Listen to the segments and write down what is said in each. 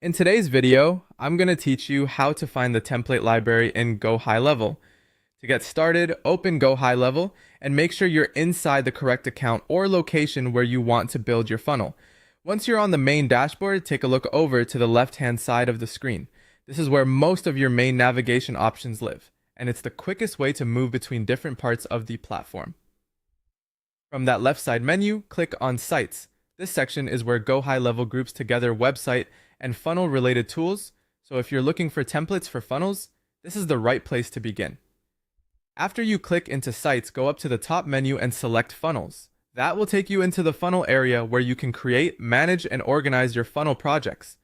In today's video, I'm going to teach you how to find the template library in Gohighlevel. To get started, open Gohighlevel and make sure you're inside the correct account or location where you want to build your funnel. Once you're on the main dashboard, take a look over to the left-hand side of the screen. This is where most of your main navigation options live, and it's the quickest way to move between different parts of the platform. From that left side menu, click on Sites. This section is where Gohighlevel groups together website and funnel related tools, so if you're looking for templates for funnels, this is the right place to begin. After you click into Sites, go up to the top menu and select Funnels. That will take you into the funnel area where you can create, manage, and organize your funnel projects.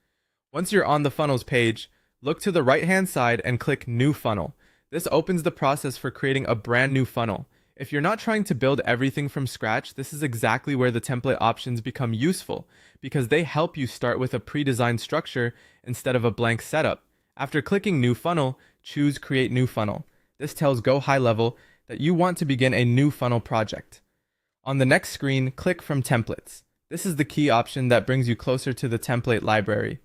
Once you're on the funnels page, look to the right-hand side and click New Funnel. This opens the process for creating a brand new funnel. If you're not trying to build everything from scratch, this is exactly where the template options become useful, because they help you start with a pre-designed structure instead of a blank setup. After clicking New Funnel, choose Create New Funnel. This tells Gohighlevel that you want to begin a new funnel project. On the next screen, click from Templates. This is the key option that brings you closer to the template library.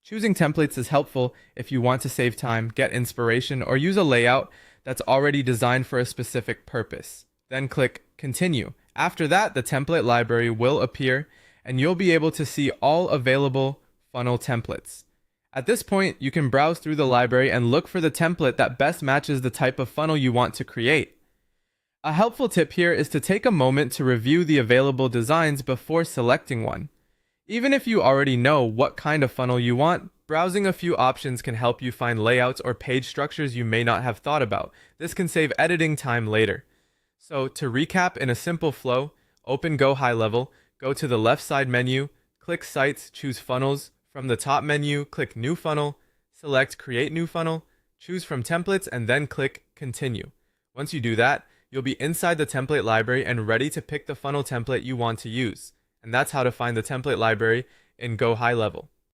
Choosing templates is helpful if you want to save time, get inspiration, or use a layout that's already designed for a specific purpose. Then click Continue. After that, the template library will appear and you'll be able to see all available funnel templates. At this point, you can browse through the library and look for the template that best matches the type of funnel you want to create. A helpful tip here is to take a moment to review the available designs before selecting one. Even if you already know what kind of funnel you want, browsing a few options can help you find layouts or page structures you may not have thought about. This can save editing time later. So to recap in a simple flow, open Gohighlevel, go to the left side menu, click Sites, choose Funnels. From the top menu, click New Funnel, select Create New Funnel, choose from Templates, and then click Continue. Once you do that, you'll be inside the template library and ready to pick the funnel template you want to use. And that's how to find the template library in Gohighlevel.